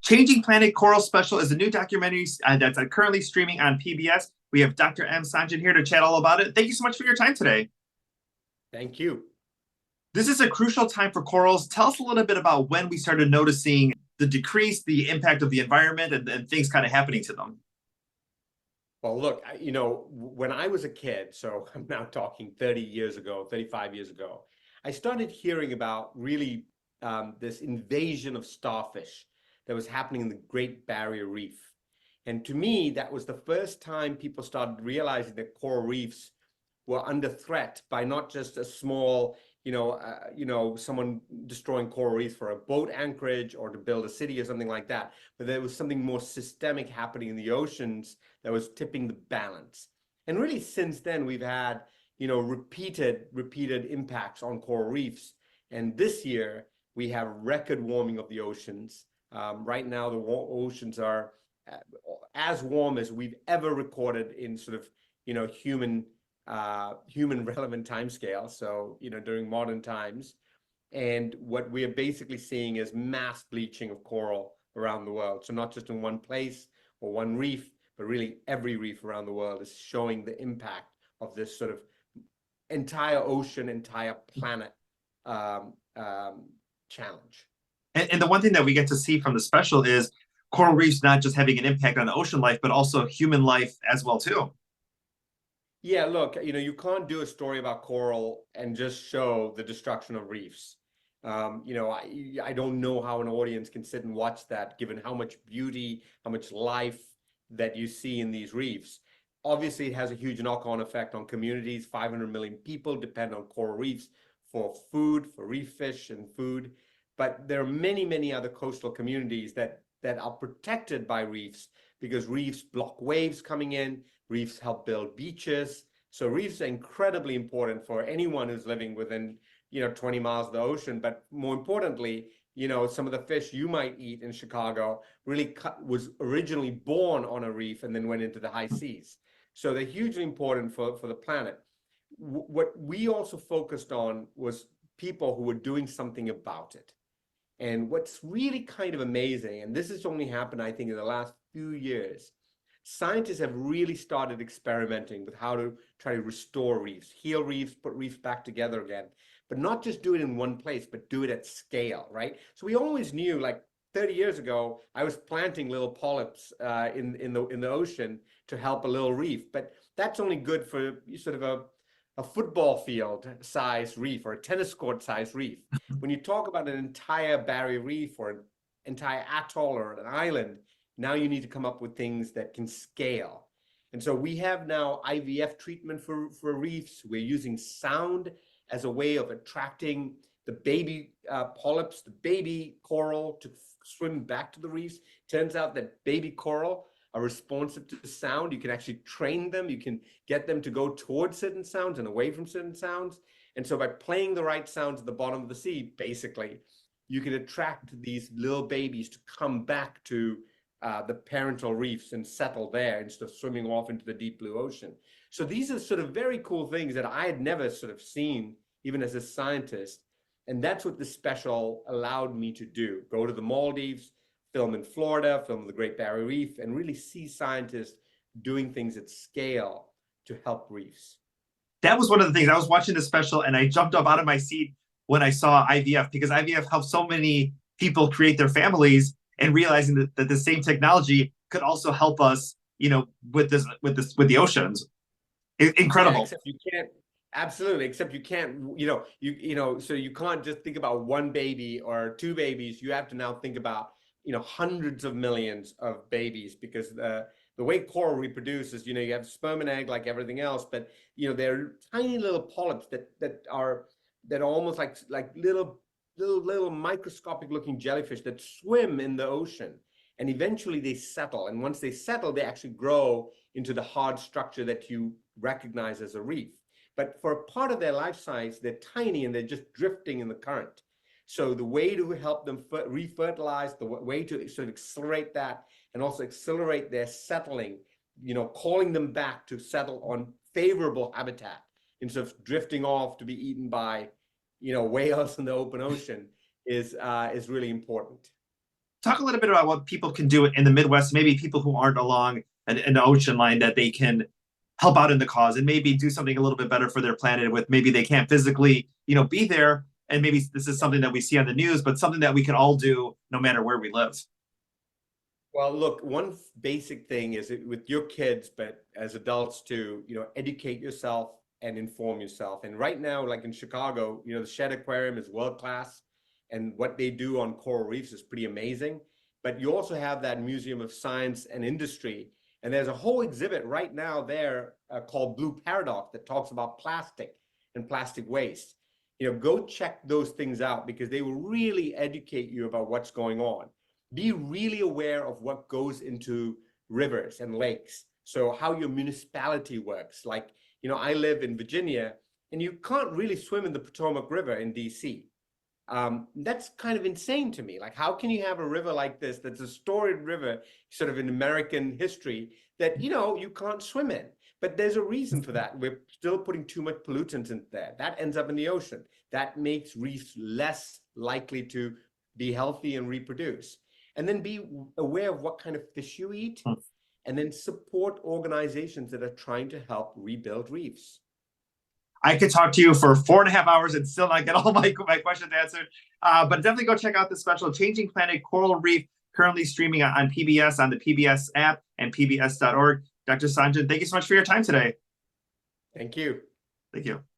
Changing Planet Coral Special is a new documentary that's currently streaming on PBS. We have Dr. M. Sanjayan here to chat all about it. Thank you so much for your time today. Thank you. This is a crucial time for corals. Tell us a little bit about when we started noticing the decrease, the impact of the environment, and things kind of happening to them. Well, look, when I was a kid, so I'm now talking 30 years ago, 35 years ago, I started hearing about really this invasion of starfish that was happening in the Great Barrier Reef. And to me, that was the first time people started realizing that coral reefs were under threat by not just a small, someone destroying coral reefs for a boat anchorage or to build a city or something like that, but there was something more systemic happening in the oceans that was tipping the balance. And really, since then, we've had, repeated impacts on coral reefs. And this year, we have record warming of the oceans. Right now, the oceans are as warm as we've ever recorded in sort of, human relevant timescale. So, during modern times. And what we are basically seeing is mass bleaching of coral around the world. So not just in one place or one reef, but really every reef around the world is showing the impact of this sort of entire ocean, entire planet challenge. And the one thing that we get to see from the special is coral reefs not just having an impact on ocean life, but also human life as well, too. Yeah, look, you can't do a story about coral and just show the destruction of reefs. I don't know how an audience can sit and watch that, given how much beauty, how much life that you see in these reefs. Obviously, it has a huge knock-on effect on communities. 500 million people depend on coral reefs for food, for reef fish and food. But there are many, many other coastal communities that are protected by reefs because reefs block waves coming in, reefs help build beaches. So reefs are incredibly important for anyone who's living within, 20 miles of the ocean. But more importantly, some of the fish you might eat in Chicago really was originally born on a reef and then went into the high seas. So they're hugely important for the planet. What we also focused on was people who were doing something about it. And what's really kind of amazing, and this has only happened, I think, in the last few years, scientists have really started experimenting with how to try to restore reefs, heal reefs, put reefs back together again, but not just do it in one place, but do it at scale, right? So we always knew, like 30 years ago, I was planting little polyps in the ocean to help a little reef, but that's only good for sort of a football field size reef or a tennis court size reef. When you talk about an entire barrier reef or an entire atoll or an island, now you need to come up with things that can scale. And so we have now IVF treatment for reefs. We're using sound as a way of attracting the baby polyps, the baby coral to swim back to the reefs. Turns out that baby coral are responsive to sound. You can actually train them. You can get them to go towards certain sounds and away from certain sounds. And so by playing the right sounds at the bottom of the sea, basically, you can attract these little babies to come back to the parental reefs and settle there instead of swimming off into the deep blue ocean. So these are sort of very cool things that I had never sort of seen, even as a scientist. And that's what this special allowed me to do. Go to the Maldives, film in Florida, film the Great Barrier Reef, and really see scientists doing things at scale to help reefs. That was one of the things. I was watching the special and I jumped up out of my seat when I saw IVF, because IVF helps so many people create their families, and realizing that the same technology could also help us, with the oceans. Incredible. Yeah, except you can't. Absolutely, except you can't, so you can't just think about one baby or two babies. You have to now think about, hundreds of millions of babies, because the way coral reproduces, you have sperm and egg like everything else, but they're tiny little polyps that are almost like little microscopic looking jellyfish that swim in the ocean, and eventually they settle. And once they settle, they actually grow into the hard structure that you recognize as a reef. But for a part of their life size, they're tiny and they're just drifting in the current. So the way to help them refertilize, the way to sort of accelerate that and also accelerate their settling, calling them back to settle on favorable habitat instead of drifting off to be eaten by, whales in the open ocean is really important. talk a little bit about what people can do in the Midwest, maybe people who aren't along an ocean line, that they can help out in the cause and maybe do something a little bit better for their planet with. Maybe they can't physically, be there. And maybe this is something that we see on the news, but something that we can all do no matter where we live. Well, look, one basic thing is with your kids, but as adults too, educate yourself and inform yourself. And right now, like in Chicago, the Shed Aquarium is world class, and what they do on coral reefs is pretty amazing. But you also have that Museum of Science and Industry, and there's a whole exhibit right now there called Blue Paradox that talks about plastic and plastic waste. Go check those things out because they will really educate you about what's going on. Be really aware of what goes into rivers and lakes. So how your municipality works. Like, I live in Virginia, and you can't really swim in the Potomac River in DC. That's kind of insane to me. Like, how can you have a river like this that's a storied river, sort of in American history, that, you can't swim in? But there's a reason for that. We're still putting too much pollutants in there. That ends up in the ocean. That makes reefs less likely to be healthy and reproduce. And then be aware of what kind of fish you eat, and then support organizations that are trying to help rebuild reefs. I could talk to you for 4.5 hours and still not get all my questions answered. But definitely go check out the special Changing Planet Coral Reef, currently streaming on PBS, on the PBS app and PBS.org. Dr. Sanjayan, thank you so much for your time today. Thank you. Thank you.